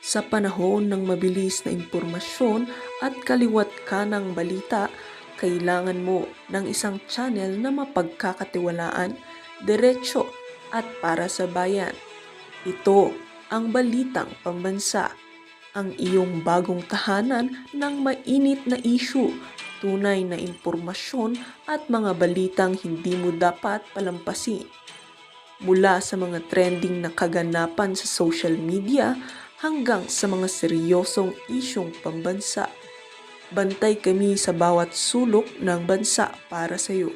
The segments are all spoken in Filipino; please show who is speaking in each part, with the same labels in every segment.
Speaker 1: Sa panahon ng mabilis na impormasyon at kaliwat kanang balita, kailangan mo ng isang channel na mapagkakatiwalaan, diretsyo at para sa bayan. Ito ang Balitang Pambansa, ang iyong bagong tahanan ng mainit na issue, tunay na impormasyon at mga balitang hindi mo dapat palampasin. Mula sa mga trending na kaganapan sa social media hanggang sa mga seryosong isyong pambansa. Bantay kami sa bawat sulok ng bansa para sa iyo.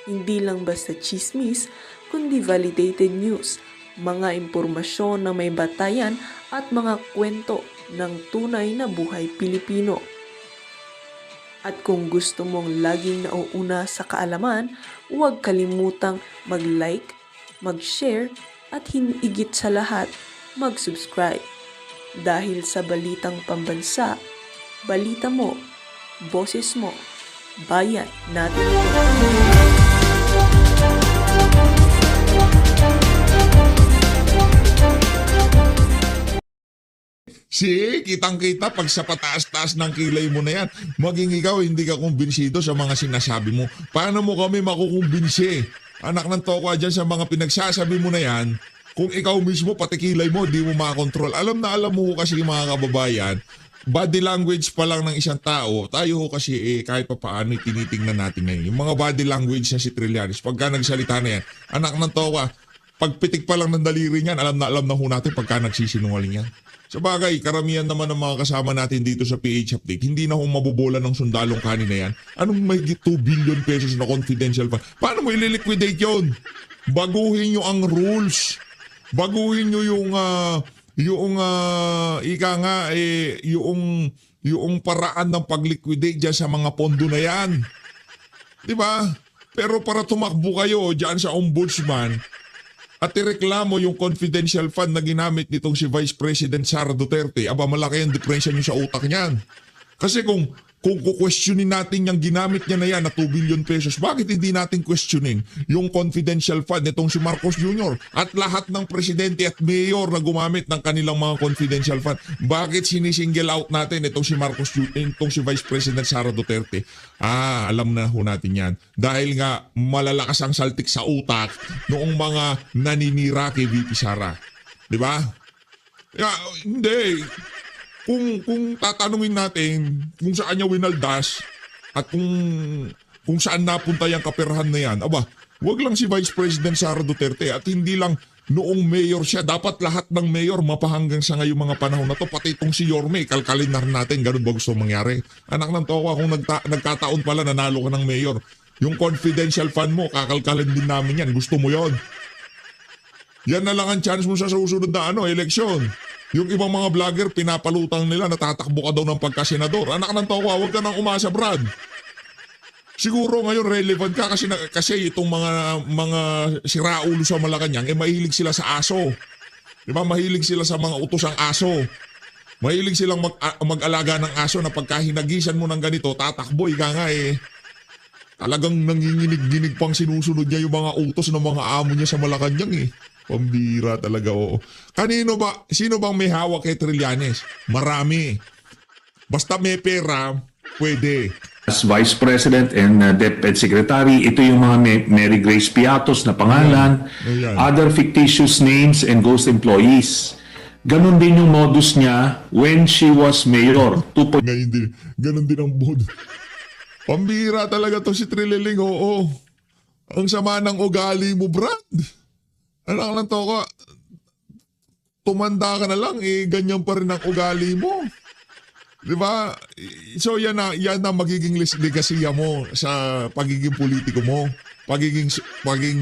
Speaker 1: Hindi lang basta chismis, kundi validated news, mga impormasyon na may batayan at mga kwento ng tunay na buhay Pilipino. At kung gusto mong laging nauuna sa kaalaman, huwag kalimutang mag-like, mag-share at higit sa lahat, mag-subscribe. Dahil sa Balitang Pambansa, balita mo, boses mo, bayan natin ito.
Speaker 2: Kitang-kita pag sa pataas-taas ng kilay mo na yan. Maging ikaw, hindi ka kumbinsido sa mga sinasabi mo. Paano mo kami makukumbinsi? Anak ng toko dyan sa mga pinagsasabi mo na yan, kung ikaw mismo, pati kilay mo, di mo makakontrol. Alam na alam mo kasi mga kababayan, body language pa lang ng isang tao, tayo kasi kahit pa paano tinitingnan natin ngayon. Yung mga body language na si Trillanes, pagka nagsalita na yan, anak ng toka, pagpitik pa lang ng daliri niyan, alam na ho natin pagka nagsisinungaling yan. Sa bagay, karamihan naman ng mga kasama natin dito sa PH Update, hindi na ho mabubola ng sundalong kanin na yan. Anong may 2 billion pesos na confidential fund? Paano mo ililiquidate yun? Baguhin nyo ang rules. Baguhin nyo yung paraan ng pag-liquidate dyan sa mga pondo na yan. Diba? Pero para tumakbo kayo dyan sa ombudsman, at ireklamo yung confidential fund na ginamit nitong si Vice President Sara Duterte, aba malaki ang diferensya nyo sa utak niyan. Kasi kung questionin natin yung ginamit niya na yan na 2 billion pesos, bakit hindi natin questionin yung confidential fund nitong si Marcos Jr. at lahat ng presidente at mayor na gumamit ng kanilang mga confidential fund? Bakit sinisingle out natin itong si Marcos Jr., itong si Vice President Sara Duterte? Alam na ho natin yan. Dahil nga malalakas ang saltik sa utak noong mga naninira kay VP Sara. Di ba? Hindi. Kung tatanungin natin kung saan niya winaldas at kung saan napunta yung kaperahan na yan, wag lang si Vice President Sara Duterte at hindi lang noong mayor siya. Dapat lahat ng mayor mapahanggang sa ngayong mga panahon na to, pati itong si Yorme, kalkalin na rin natin, ganun ba gusto mangyari? Anak ng toka, kung nagkataon pala nanalo ka ng mayor, yung confidential fund mo, kakalkalin din namin yan. Gusto mo yon? Yan na lang ang chance mo sa susunod na eleksyon. Yung ibang mga vlogger, pinapalutang nila, natatakbo ka daw ng pagkasenador. Anak ng toka, huwag ka nang umasa, Brad. Siguro ngayon relevant ka kasi itong mga siraulo sa Malacanang, mahilig sila sa aso. Diba? Mahilig sila sa mga utosang aso. Mahilig silang mag-alaga ng aso na pagka hinagisan mo ng ganito, tatakbo, talagang nanginginig-ginig pang sinusunod niya yung mga utos ng mga amo niya sa Malacanang Pambira talaga, oo. Sino bang may hawak kay Trillanes? Marami. Basta may pera, pwede.
Speaker 3: As Vice President and DepEd Secretary, ito yung mga Mary Grace Piatos na pangalan,
Speaker 2: Ayan.
Speaker 3: other fictitious names and ghost employees. Ganon din yung modus niya when she was mayor.
Speaker 2: Ngayon din, ganun din ang bod. Pambira talaga to si Trililing, oo. Ang sama ng ugali mo, Brad. Anak lang to ko, tumanda ka na lang, ganyan pa rin ang ugali mo. Diba? So yan na magiging legasya mo sa pagiging politiko mo, pagiging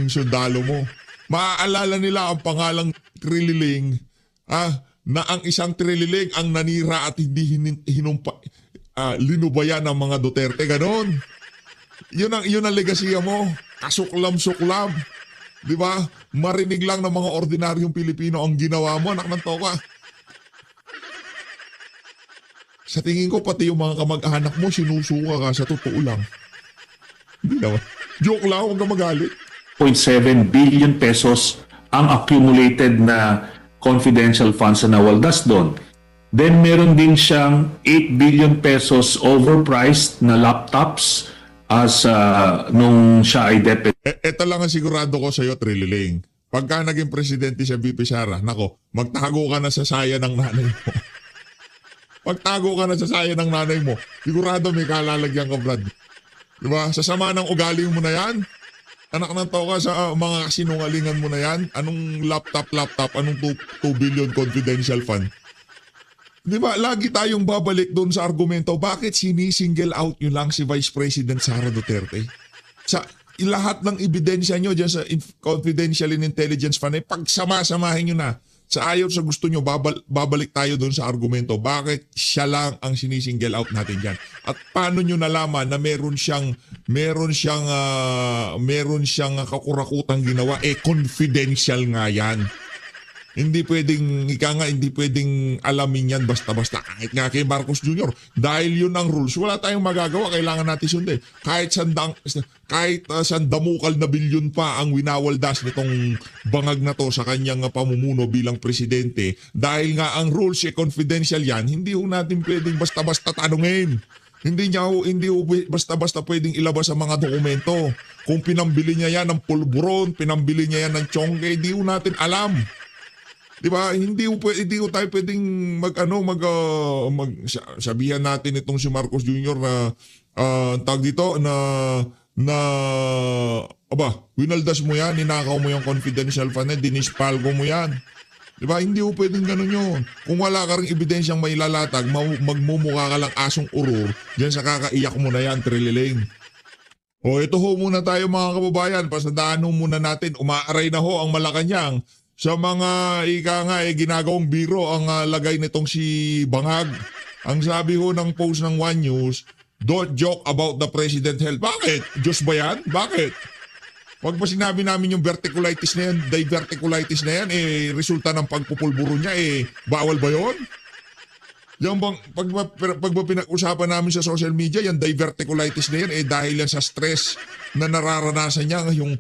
Speaker 2: sundalo mo. Maaalala nila ang pangalang Trililing, na ang isang Trililing ang nanira at hindi linubayan ng mga Duterte, ganon. Yun ang legasya mo, kasuklam-suklam. Di ba? Marinig lang ng mga ordinaryong Pilipino ang ginawa mo, anak ng toka. Sa tingin ko, pati yung mga kamag-anak mo, sinusuka ka sa totoo lang. Hindi naman. Joke lang, huwag ka magalit.
Speaker 3: 0.7 billion pesos ang accumulated na confidential funds na nawaldas doon. Then meron din siyang 8 billion pesos overpriced na laptops as nung siya ay deputy.
Speaker 2: Ito lang ang sigurado ko sa iyo, Trililing. Pagka naging presidente siya, VP Sara, nako, magtago ka na sa saya ng nanay mo. Pagtago ka na sa saya ng nanay mo, sigurado may kalalagyan ka, Brad. Diba? Sa sama ng ugali mo na yan, anak ng tao ka sa mga sinungalingan mo na yan, anong laptop, anong 2 billion confidential fund. Diba? Lagi tayong babalik doon sa argumento, bakit sinisingle out nyo lang si Vice President Sara Duterte? Sa lahat ng ebidensya nyo dyan sa confidential and intelligence fund, pagsama-samahin nyo na. Sa ayaw sa gusto nyo, babalik tayo doon sa argumento. Bakit siya lang ang sinisingle out natin dyan? At paano nyo nalaman na meron siyang kakurakutang ginawa? Confidential nga yan. Hindi pwedeng alamin yan basta-basta. Kahit nga kay Marcos Jr. Dahil yun ang rules, wala tayong magagawa. Kailangan natin sundin. Kahit sandamukal na bilyon pa ang winawaldas nitong bangag na to sa kanyang pamumuno bilang presidente. Dahil nga ang rules confidential yan, hindi ho natin pwedeng basta-basta tanungin. Hindi basta-basta pwedeng ilabas sa mga dokumento. Kung pinambili niya yan ng pulburon, pinambili niya yan ng tsongge, hindi ho natin alam. Diba? Hindi ko tayo pwedeng sabihan natin itong si Marcos Jr. na tag dito winaldas mo yan, ninakaw mo yung confidential fund, dinispalgo mo yan. Diba? Hindi ko pwedeng ganun yun. Kung wala ka rin ebidensyang may lalatag, magmumukha ka lang asong uror, dyan sa kakaiyak mo na yan, Trililing. O ito ho muna tayo mga kababayan, pasadaan ho muna natin, umaaray na ho ang Malacanang. Sa mga ginagawang biro ang lagay nitong si Bangag. Ang sabi ho ng post ng One News, don't joke about the president health. Bakit? Diyos ba yan? Bakit? Wag ba sinabi namin yung verticulitis na yan, diverticulitis na yan, resulta ng pagpupulburo niya, bawal ba yun? Yung bang, pag pinag-usapan namin sa social media, yung diverticulitis na yan, dahil yan sa stress na nararanasan niya, yung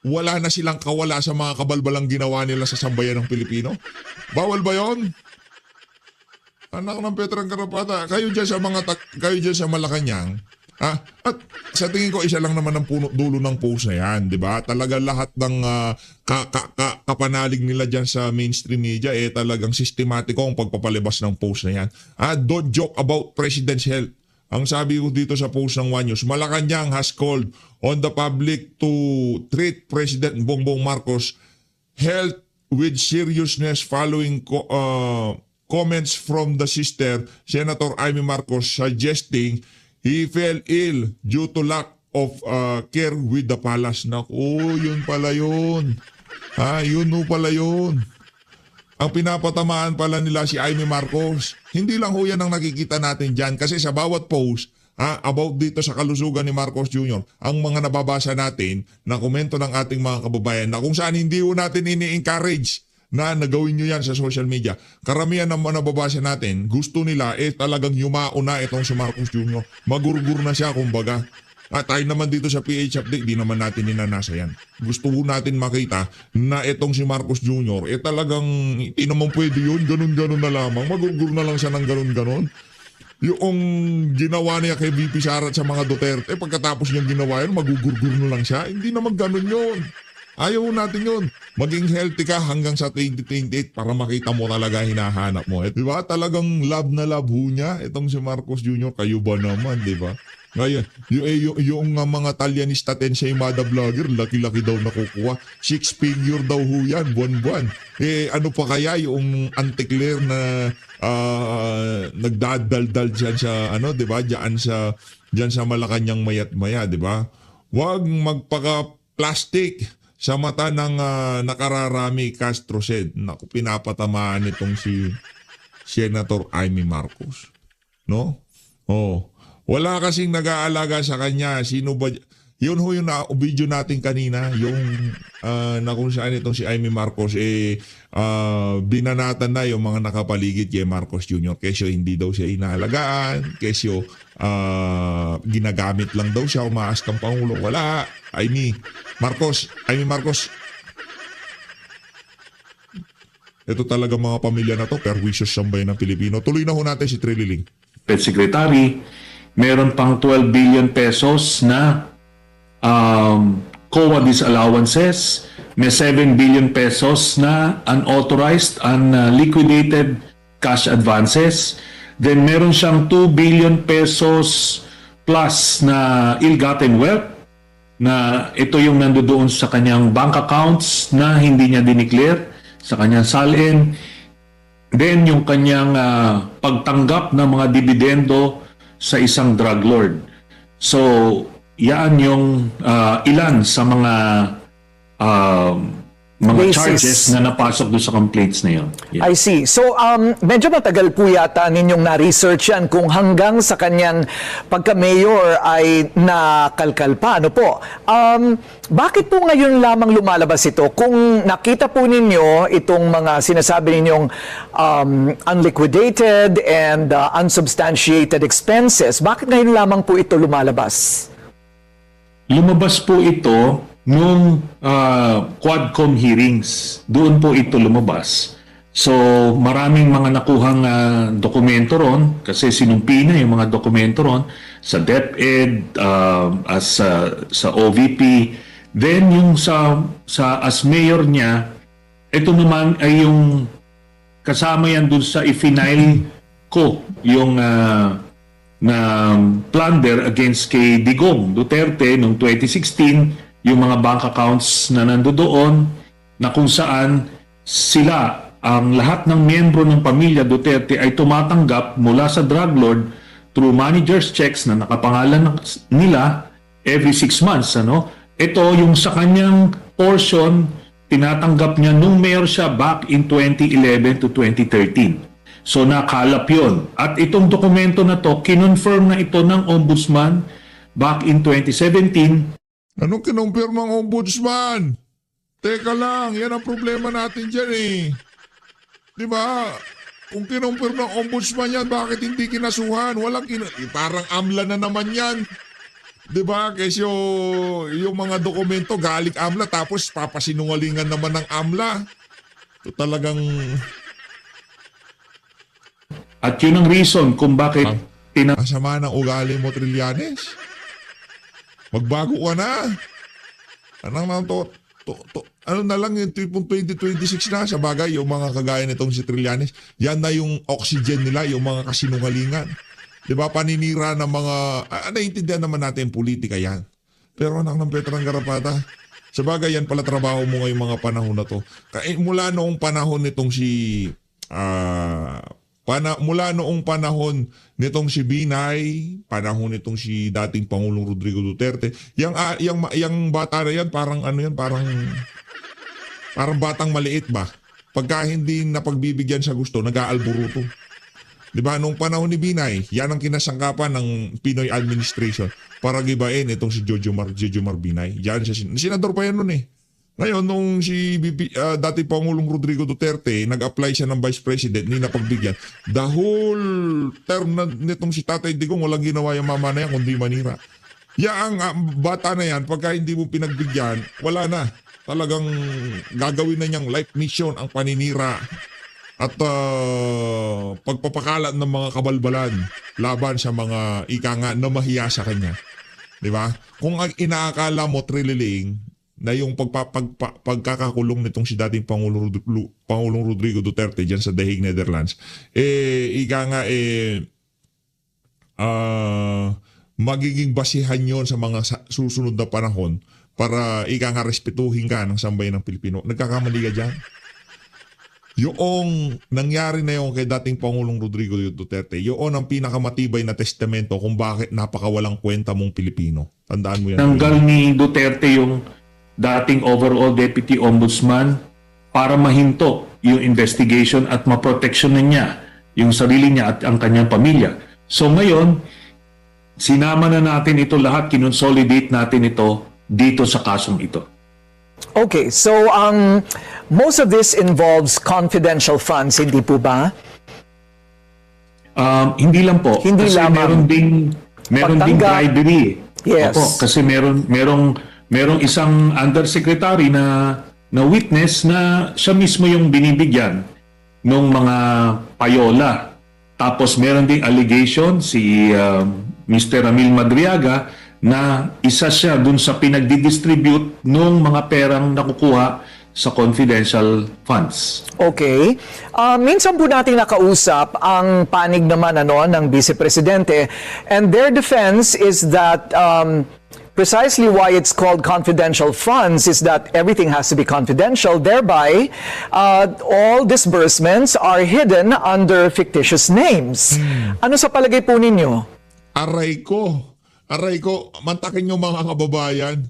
Speaker 2: wala na silang kawala sa mga kabalbalang ginawa nila sa sambayan ng Pilipino? Bawal ba yon? Anak ng Petrang Karapata, kayo dyan sa Malacanang, at sa tingin ko isa lang naman ang dulo ng post na yan, di ba? Talaga lahat ng kapanalig nila dyan sa mainstream media, talagang sistematiko ang pagpapalabas ng post na yan. Don't joke about President's health. Ang sabi ko dito sa post ng One News, Malacanang has called on the public to treat President Bongbong Marcos' health with seriousness following comments from the sister, Senator Amy Marcos, suggesting he fell ill due to lack of care with the palace. Naku, yun pala yun. Yun pala yun. Ang pinapatamaan pala nila si Amy Marcos. Hindi lang ho yan ang nakikita natin dyan. Kasi sa bawat post about dito sa kalusugan ni Marcos Jr., ang mga nababasa natin na komento ng ating mga kababayan na kung saan hindi ho natin ini-encourage na nagawin nyo yan sa social media. Karamihan ng mga nababasa natin, gusto nila talagang yumao na itong si Marcos Jr. Magurgur na siya kumbaga. Tayo naman dito sa PH Update, di naman natin ninanasa yan. Gusto natin makita na itong si Marcos Jr. Talagang hindi naman pwede yun, ganun-ganun na lamang. Magugur na lang siya ng ganun-ganun. Yung ginawa niya kay VP Sara at sa mga Duterte, pagkatapos niyang ginawa yun, magugurgur na lang siya. Hindi naman ganun yun. Ayaw natin yun. Maging healthy ka hanggang sa 2028 para makita mo talaga hinahanap mo. Diba? Talagang love na love ho niya itong si Marcos Jr. Kayo ba naman, diba? Ngayon, yung mga Talyanista Tensei Mada vlogger, laki-laki daw nakukuha. 6-figure daw ho yan, buwan-buwan. Ano pa kaya yung antikler na nagdadaldal dyan sa, diba? Dyan sa Malacanang mayat-maya, diba? Huwag magpaka-plastic sa mata ng nakararami Castro said. Naku, pinapatamaan itong si Senator Amy Marcos. No? Wala kasing nag-aalaga sa kanya. Sino ba? Yun ho yung video natin kanina. Yung na kung saan itong si Amy Marcos binanatan na yung mga nakapaligid kay Marcos Jr. Kesyo hindi daw siya inaalagaan. Kesyo ginagamit lang daw siya. Umaas kang Pangulo. Wala. Amy Marcos. Ito talaga mga pamilya na to, perwisyo sa sambayan ng Pilipino. Tuloy na ho natin si Trililing.
Speaker 3: Secretary, meron pang 12 billion pesos na COA disallowances, may 7 billion pesos na unauthorized, unliquidated cash advances. Then meron siyang 2 billion pesos plus na ill-gotten wealth, na ito yung nandoon sa kanyang bank accounts na hindi niya dineclare sa kanyang salin. Then yung kanyang pagtanggap ng mga dividendo sa isang drug lord. So, yan yung ilan sa mga
Speaker 4: Basis.
Speaker 3: charges na napasok doon sa complaints na yun. Yeah.
Speaker 4: I see. So, medyo matagal po yata ninyong na-research yan kung hanggang sa kanyang pagka-mayor ay nakalkal pa. Ano po? Bakit po ngayon lamang lumalabas ito? Kung nakita po ninyo itong mga sinasabi ninyong unliquidated and unsubstantiated expenses, bakit ngayon lamang po ito lumalabas?
Speaker 3: Lumabas po ito nung Quadcom hearings. Doon po ito lumabas. So, maraming mga nakuhang dokumento ron kasi sinumpi na yung mga dokumento ron sa DepEd, sa OVP. Then, yung as mayor niya, ito naman ay yung kasama yan dun sa i-final ko yung na plunder against kay Digong Duterte noong 2016, yung mga bank accounts na nandoon na kung saan sila, ang lahat ng miyembro ng pamilya Duterte ay tumatanggap mula sa drug lord through manager's checks na nakapangalan nila every 6 months. Ito yung sa kanyang portion, tinatanggap niya nung mayor siya back in 2011 to 2013. So nakalap yun. At itong dokumento na to, kinonfirm na ito ng ombudsman back in 2017.
Speaker 2: Anong kinumpirma ng ombudsman? Teka lang, yan ang problema natin dyan eh. Di ba? Kung kinumpirma ng ombudsman yan, bakit hindi kinasuhan? Parang AMLA na naman yan. Di ba? Kasi yung mga dokumento galing AMLA tapos papasinungalingan naman ng AMLA. Ito talagang...
Speaker 3: At yun ang reason kung bakit
Speaker 2: Masama ng ugali mo, Trillanes. Magbago ka na. Ano na lang yung 2026 na, sa bagay, yung mga kagaya nitong si Trillanes, yan na yung oxygen nila, yung mga kasinungalingan. Di ba, paninira ng mga, naiintindihan naman natin politika yan. Pero anak ng Petrang Garapata, sa bagay, yan pala trabaho mo ngayong mga panahon na to. Mula noong panahon nitong mula noong panahon nitong si Binay, panahon nitong si dating Pangulong Rodrigo Duterte, yung bata na yan, parang batang maliit ba? Pagka hindi napagbibigyan sa gusto, nag-aalburuto. Di ba? Noong panahon ni Binay, yan ang kinasangkapan ng Pinoy administration para gibain itong si Jojo Mar Binay. Yan siya, senador pa yan noon eh. Ngayon, nung si dating Pangulong Rodrigo Duterte, nag-apply siya ng Vice President, hindi napagbigyan. The whole term nitong si Tatay Digong, walang ginawa yung mama na yan, kundi manira. Ang bata na yan, pagka hindi mo pinagbigyan, wala na. Talagang gagawin na niyang life mission ang paninira at pagpapakalat ng mga kabalbalan laban sa mga ika-nga na mahiya sa kanya. Di ba? Kung ang inaakala mo, Trililing, na yung pagkakakulong nitong si dating Pangulong Rodrigo Duterte dyan sa The Hague, Netherlands, magiging basihan yon sa mga susunod na panahon para respetuhin ka ng sambayan ng Pilipino. Nagkakamali ka dyan. Yung nangyari na yung kay dating Pangulong Rodrigo Duterte, yun ang pinakamatibay na testamento kung bakit napakawalang kwenta mong Pilipino. Tandaan mo yan.
Speaker 3: Tanggal ni Duterte yung dating overall deputy ombudsman para mahinto yung investigation at maproteksyonan niya yung sarili niya at ang kanyang pamilya. So ngayon, sinama na natin ito lahat, kinonsolidate natin ito dito sa kasong ito.
Speaker 4: Okay, so most of this involves confidential funds, hindi po ba?
Speaker 3: Hindi lang po.
Speaker 4: Hindi
Speaker 3: kasi
Speaker 4: lamang
Speaker 3: meron ding bribery.
Speaker 4: Yes.
Speaker 3: Opo, kasi merong isang undersecretary na na witness na siya mismo yung binibigyan ng mga payola. Tapos meron ding allegation si Mr. Ramil Madriaga na isa siya dun sa pinagdidistribute ng mga perang nakukuha sa confidential funds.
Speaker 4: Okay. Minsan po natin nakausap ang panig naman ng Vice Presidente, and their defense is that precisely why it's called confidential funds is that everything has to be confidential. Thereby, all disbursements are hidden under fictitious names. Ano sa palagay po ninyo?
Speaker 2: Aray ko, mantakin nyo mga kababayan.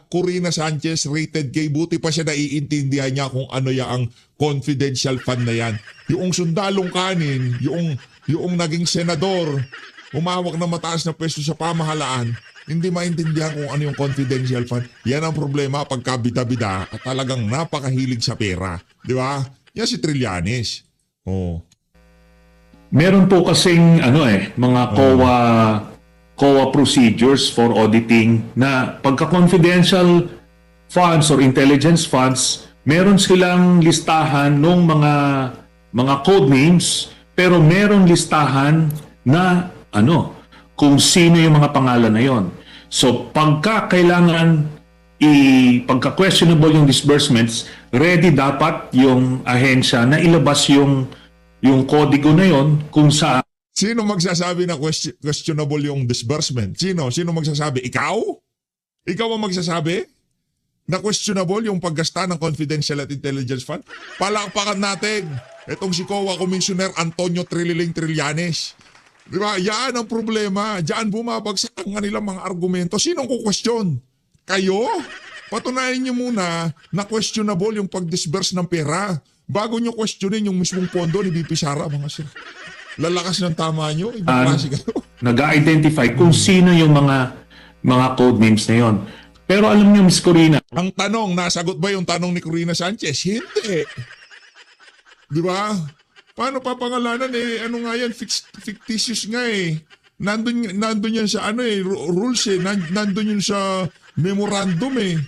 Speaker 2: Corina Sanchez, rated K, buti pa siya naiintindihan niya kung ano ang confidential fund na yan. Yung sundalong kanin, yung naging senador, umawak na mataas na pwesto sa pamahalaan, hindi maintindihan kung ano yung confidential fund. Yan ang problema pagka bida-bida at talagang napakahilig sa pera. Di ba? Yan si Trillanes. Oh.
Speaker 3: Meron po kasing mga COA procedures for auditing na pagka-confidential funds or intelligence funds, meron silang listahan ng mga code names, pero meron listahan na kung sino yung mga pangalan na yon. So pagka kailangan pagka-questionable yung disbursements, ready dapat yung ahensya na ilabas yung kodigo na yon kung saan.
Speaker 2: Sino magsasabi na questionable yung disbursement? Sino magsasabi? Ikaw? Ikaw ang magsasabi na questionable yung paggasta ng confidential at intelligence fund? Palakpakan natin itong si COA Commissioner Antonio Trillanes. Di ba? Yan ang problema. Diyan bumabagsak ang kanilang mga argumento. Sinong kukwestiyon? Kayo? Patunayan niyo muna na questionable yung pag-disburse ng pera bago niyo questionin yung mismong pondo ni BP Sara, mga sir. Lalakas ng tama nyo?
Speaker 3: Nag-identify kung sino yung mga code names na yon. Pero alam niyo, Ms. Corina,
Speaker 2: ang tanong, nasagot ba yung tanong ni Corina Sanchez? Hindi. Di ba? Paano papangalanan ano nga yan? Fictitious nga eh. Nandun yan sa rules eh. Nandun yun sa memorandum eh.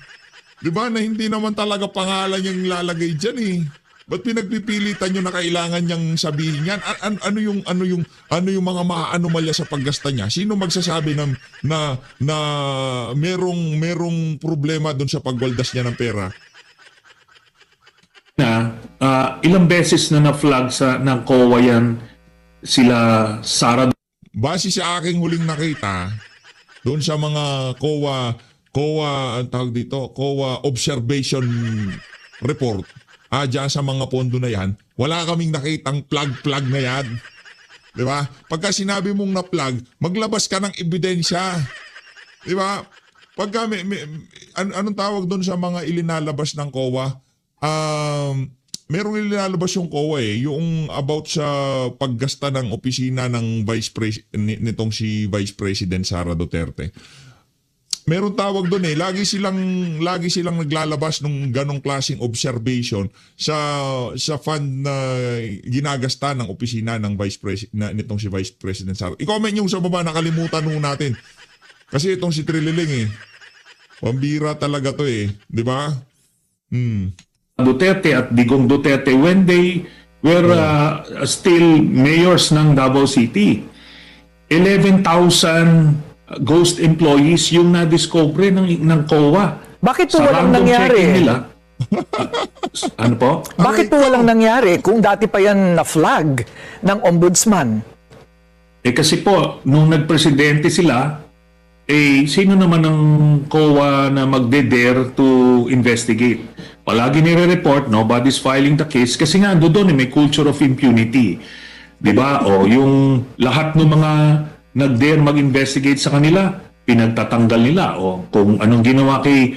Speaker 2: Di ba? Na hindi naman talaga pangalan yung lalagay dyan eh. Ba't pinagpipilitan nyo na kailangan niyang sabihin yan? Ano yung mga maaanomalya sa paggasta niya? Sino magsasabi na merong problema doon sa pagwaldas niya ng pera?
Speaker 3: Ilang beses na na-flag ng COA yan sila Sara.
Speaker 2: Base sa aking huling nakita, doon sa mga COA observation report, dyan sa mga pondo na yan, wala kaming nakitang plug na yan. Di ba? Pagka sinabi mong na-plug, maglabas ka ng ebidensya. Di ba? Pagka anong tawag doon sa mga ilinalabas ng COA? Merong ilinalabas yung COA yung about sa paggasta ng opisina ng nitong si Vice President Sara Duterte. Meron tawag doon lagi silang naglalabas ng ganong klaseng observation sa fund na ginagasta ng opisina ng nitong si Vice President Sara. I-comment nyo sa baba, nakalimutan nung natin. Kasi itong si Trililing pambira talaga to di ba?
Speaker 3: Duterte at Digong Duterte when they were still mayors ng Davao City. 11,000 ghost employees yung na-discover ng COA.
Speaker 4: Bakit po
Speaker 3: Sa
Speaker 4: walang
Speaker 3: random
Speaker 4: nangyari?
Speaker 3: checking nila. Ano po?
Speaker 4: Bakit po walang nangyari kung dati pa yan na-flag ng ombudsman?
Speaker 3: Kasi po, nung nagpresidente sila, sino naman ang COA na magde-dare to investigate? Palagi nire-report, nobody's filing the case kasi nga doon may culture of impunity. Diba? O yung lahat ng mga nag-dare mag-investigate sa kanila, pinagtatanggal nila. O kung anong ginawa kay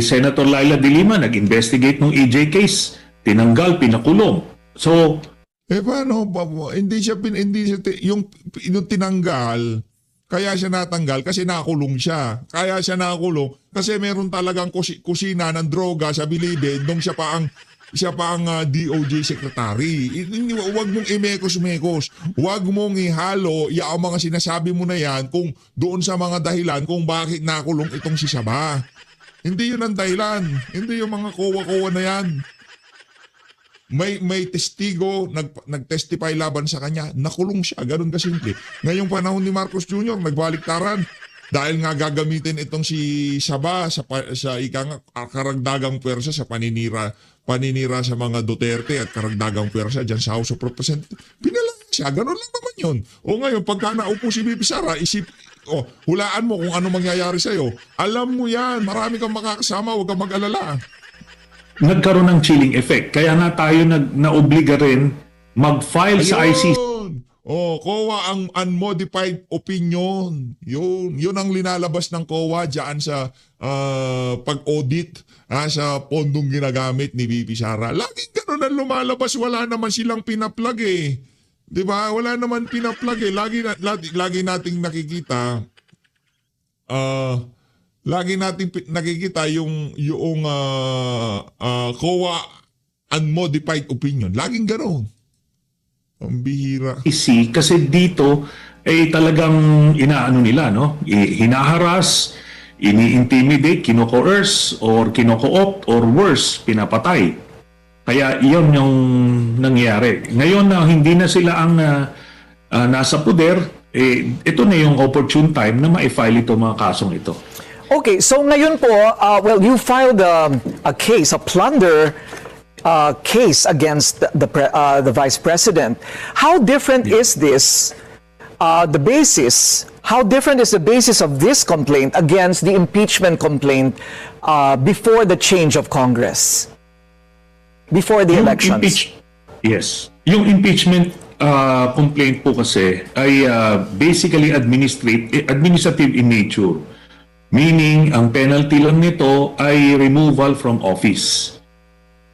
Speaker 3: Senator Laila de Lima, nag-investigate ng EJ case, tinanggal, pinakulong. So,
Speaker 2: paano? Hindi siya yung tinanggal, kaya siya natanggal kasi nakulong siya. Kaya siya nakulong kasi meron talagang kusina ng droga sa Bilibid nung siya pa ang DOJ secretary. Huwag mong imekos-mekos. Huwag mong ihalo ang mga sinasabi mo na yan kung doon sa mga dahilan kung bakit nakulong itong si Saba. Hindi yun ang dahilan. Hindi yung mga kowa-kowa na yan. May testigo, nag-testify laban sa kanya, nakulong siya, ganun kasimple. Ngayong panahon ni Marcos Jr., nagbaliktaran. Dahil nga gagamitin itong si Saba sa karagdagang pwersa sa paninira sa mga Duterte at karagdagang pwersa dyan sa House of Representatives. Pinalayas siya, ganun lang naman yun. O ngayon, pagka naupo si Bibi Sara, hulaan mo kung ano mangyayari sa'yo. Alam mo yan, marami kang makakasama, huwag kang mag-alala.
Speaker 3: Nagkaroon ng chilling effect. Kaya nga tayo naobliga rin mag-file sa ICC.
Speaker 2: COA ang unmodified opinion. Yun ang linalabas ng COA diyan sa pag-audit sa pondong ginagamit ni VP Sara. Laging gano'n ang lumalabas, wala naman silang pinaplag eh. 'Di ba? Wala naman pinaplag eh. Lagi nating nakikita yung COA unmodified opinion. Laging gano'n. Ang bihira.
Speaker 3: Kasi dito talagang inaano nila, no? Hinaharas, ini-intimidate, kino-coerce or kino-co-opt or worse, pinapatay. Kaya iyon yung nangyari. Ngayon na hindi na sila ang nasa poder, ito na yung opportune time na ma-file ito mga kasong ito.
Speaker 4: Okay, so ngayon po, well, you filed a case, a plunder case against the Vice President. How different is this, the basis, how different is the basis of this complaint against the impeachment complaint before the change of Congress? Before the elections?
Speaker 3: Yes. Yung impeachment complaint po kasi ay basically administrative in nature. Meaning, ang penalty lang nito ay removal from office.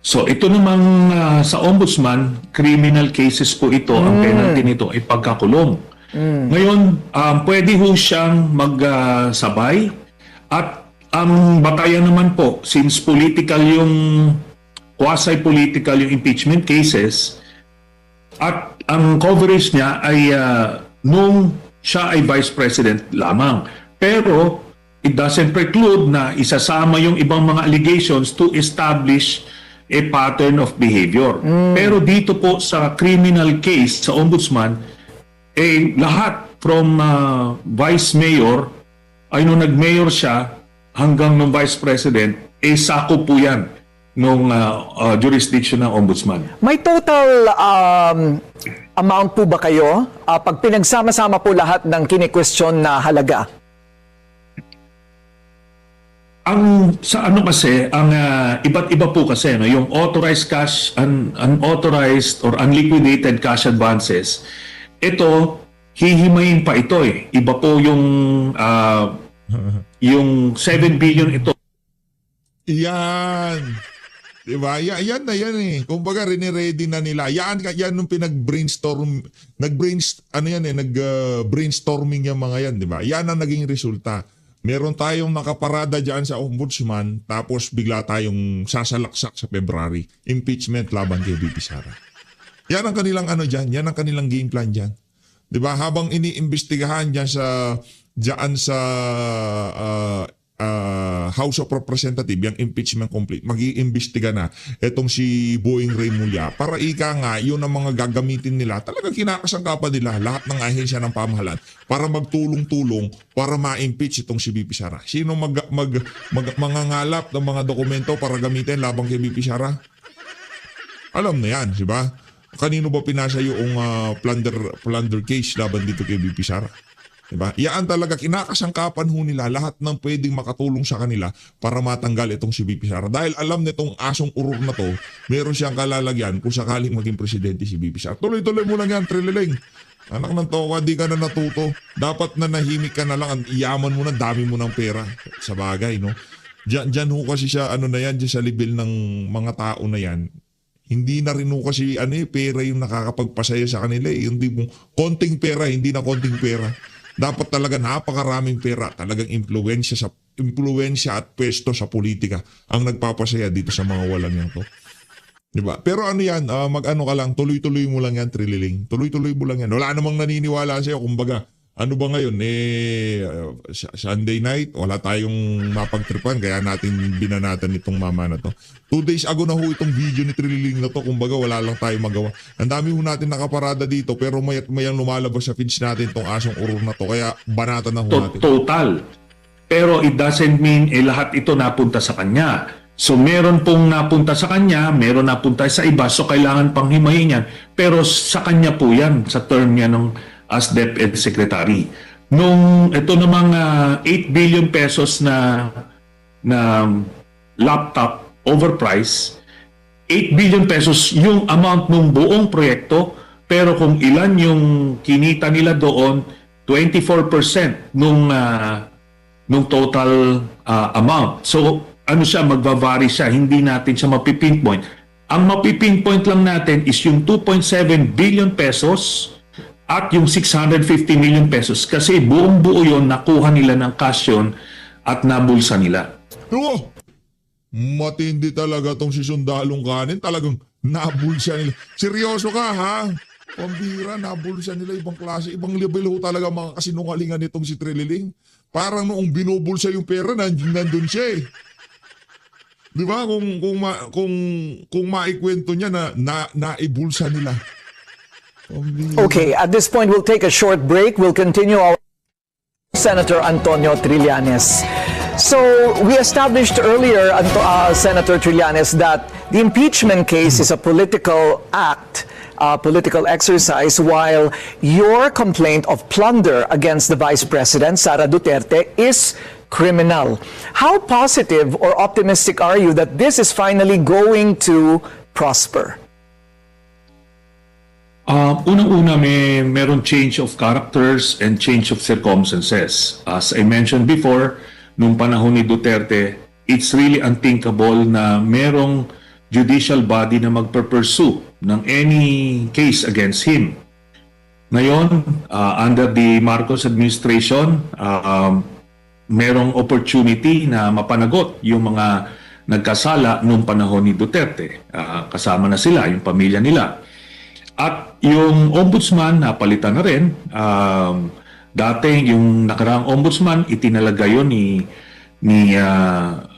Speaker 3: So ito namang sa ombudsman, criminal cases po ito, ang penalty nito ay pagkakulong. Ngayon, pwede ho siyang magsabay at ang batayan naman po, since political yung, quasi-political yung impeachment cases, at ang coverage niya ay nung siya ay Vice President lamang. Pero it doesn't preclude na isasama yung ibang mga allegations to establish a pattern of behavior. Pero dito po sa criminal case sa ombudsman, lahat from vice mayor, ay nung nag-mayor siya hanggang nung vice president, sako po yan nung jurisdiction ng ombudsman.
Speaker 4: May total amount po ba kayo pag pinagsama-sama po lahat ng kini-question na halaga?
Speaker 3: Ang sa ano kasi ang iba't iba po kasi no, yung authorized cash, unauthorized or unliquidated cash advances, ito hihimayin pa ito eh. Iba po yung 7 billion ito.
Speaker 2: Yan. Diba? Yan na yan eh. Kumbaga rini-ready na nila. Yan nung nag-brainstorming yung mga yan, diba? Yan ang naging resulta. Meron tayong nakaparada dyan sa ombudsman, tapos bigla tayong sasalaksak sa February. Impeachment laban kay VP Sara. Yan ang kanilang dyan, yan ang kanilang game plan dyan. 'Di ba? Habang iniimbestigahan dyan sa House of Representatives, yung impeachment complete, mag-iimbestiga na itong si Boeing Remulla para ika nga, yun ang mga gagamitin nila. Talagang kinakasangkapan nila lahat ng ahensya ng pamahalaan para magtulong-tulong para ma-impeach itong si VP Sara. Sino mangangalap ng mga dokumento para gamitin labang kay VP Sara? Alam na yan, di ba? Kanino ba pinasa yung plunder case laban dito kay VP Sara? Diba? Yan talaga kinakasangkapan ho nila lahat ng pwedeng makatulong sa kanila para matanggal itong si VP Sara. Dahil alam nitong asong urur na to, meron siyang kalalagyan kung sakaling maging presidente si VP Sara. Tuloy-tuloy mo lang yan, Trililing. Anak ng toka, di ka na natuto. Dapat na nahimik ka na lang, iyaman mo na, dami mo ng pera. Sa bagay, no? Diyan ho kasi siya, dyan sa level ng mga tao na yan, hindi na rin ho kasi pera yung nakakapagpasaya sa kanila. Hindi mo, konting pera, hindi na konting pera. Dapat talaga napakaraming pera, talagang impluwensya at pwesto sa politika ang nagpapasaya dito sa mga walang yan to. Diba? Pero yan, mag-ano ka lang, tuloy-tuloy mo lang yan, Trililing. Tuloy-tuloy mo lang yan. Wala namang naniniwala sa'yo, kumbaga, ano ba ngayon, Sunday night, wala tayong mapagtripan, kaya natin binanatan itong mama na to. 2 days ago na ho itong video ni Trililing na to, kumbaga wala lang tayong magawa. Ang dami ho natin nakaparada dito, pero mayang lumalabas sa feeds natin itong asong uror na to, kaya banatan na ho natin.
Speaker 3: Total. Pero it doesn't mean lahat ito napunta sa kanya. So meron pong napunta sa kanya, meron napunta sa iba, so kailangan pang himayin yan. Pero sa kanya po yan, sa term niya ng as DepEd Secretary. Nung ito namang 8 billion pesos na laptop overprice, 8 billion pesos yung amount ng buong proyekto, pero kung ilan yung kinita nila doon, 24% nung total amount. So ano siya, magva-vary siya, hindi natin siya mapipinpoint. Ang mapipinpoint lang natin is yung 2.7 billion pesos at yung 650 million pesos kasi buong-buo yun nakuha nila ng cash yun at nabulsa nila.
Speaker 2: Oh, matindi talaga tong si Sundalong Kanin. Talagang nabulsa nila. Seryoso ka, ha? Pambira, nabulsa nila ibang klase. Ibang level ho talaga mga kasinungalingan nitong si Trililing. Parang noong binubulsa yung pera, nandun siya eh. Di ba? Kung maikwento niya na naibulsa nila.
Speaker 4: Okay, at this point, we'll take a short break. We'll continue our Senator Antonio Trillanes. So, we established earlier, Senator Trillanes, that the impeachment case is a political act, a political exercise, while your complaint of plunder against the Vice President, Sara Duterte, is criminal. How positive or optimistic are you that this is finally going to prosper?
Speaker 3: Unang-una, meron change of characters and change of circumstances. As I mentioned before, nung panahon ni Duterte, it's really unthinkable na merong judicial body na magpe-pursue ng any case against him. Ngayon, under the Marcos administration, merong opportunity na mapanagot yung mga nagkasala nung panahon ni Duterte. Kasama na sila, yung pamilya nila. At yung ombudsman, napalitan na rin. Dati, yung nakaraang ombudsman, itinalaga yun ni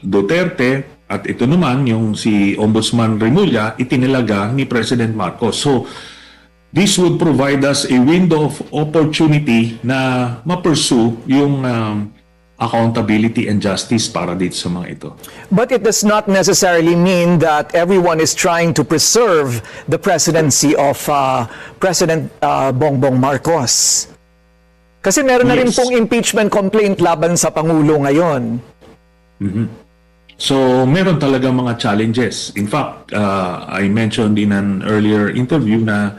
Speaker 3: Duterte. At ito naman, yung si Ombudsman Remulla, itinalaga ni President Marcos. So, this would provide us a window of opportunity na ma-pursue yung accountability and justice para dito sa mga ito.
Speaker 4: But it does not necessarily mean that everyone is trying to preserve the presidency of President Bongbong Marcos. Kasi meron na rin
Speaker 3: Yes.
Speaker 4: pong impeachment complaint laban sa Pangulo ngayon.
Speaker 3: So, meron talaga mga challenges. In fact, I mentioned in an earlier interview na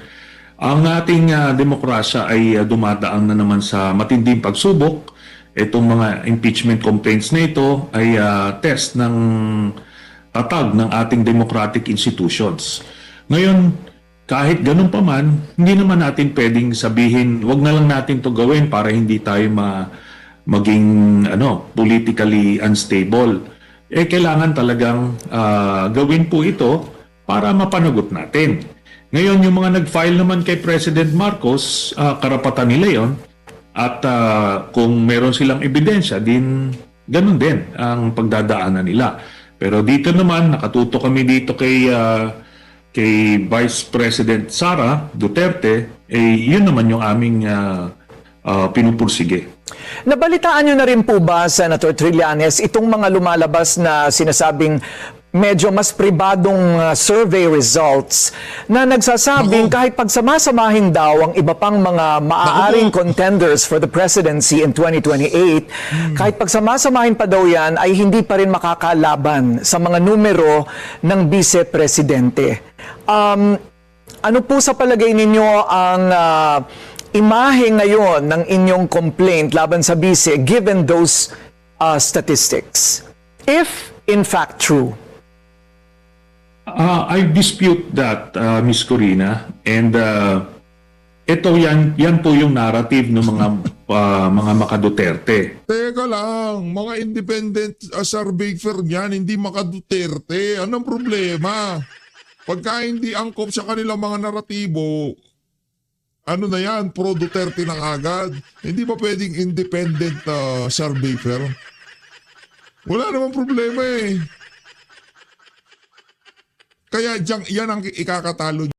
Speaker 3: ang ating demokrasya ay dumadaan na naman sa matinding pagsubok. Itong mga impeachment complaints na ito ay test ng tatag ng ating democratic institutions. Ngayon, kahit ganun pa man, hindi naman natin pwedeng sabihin, wag na lang natin to gawin para hindi tayo maging politically unstable. Kailangan talagang gawin po ito para mapanagot natin. Ngayon, yung mga nag-file naman kay President Marcos, karapatan nila yon. At kung meron silang ebidensya, ganun din ang pagdadaanan nila. Pero dito naman, nakatuto kami dito kay Vice President Sara Duterte, yun naman yung aming pinupursige.
Speaker 4: Nabalitaan nyo na rin po ba, Senator Trillanes, itong mga lumalabas na sinasabing medyo mas pribadong survey results na nagsasabing kahit pagsamasamahin daw ang iba pang mga maaaring contenders for the presidency in 2028, kahit pagsamasamahin pa daw yan ay hindi pa rin makakalaban sa mga numero ng vice-presidente. Ano po sa palagay ninyo ang imahe ngayon ng inyong complaint laban sa vice given those statistics? If in fact true.
Speaker 3: I dispute that, Ms. Corina, and yan po yung narrative ng mga maka-Duterte.
Speaker 2: Teka lang, mga independent survey firm yan, hindi maka-Duterte. Anong problema? Pagka hindi angkop sa kanilang mga naratibo, ano na yan, pro Duterte na agad. Hindi ba pwedeng independent survey firm? Wala namang problema eh. Kaya yan ang ikakatalo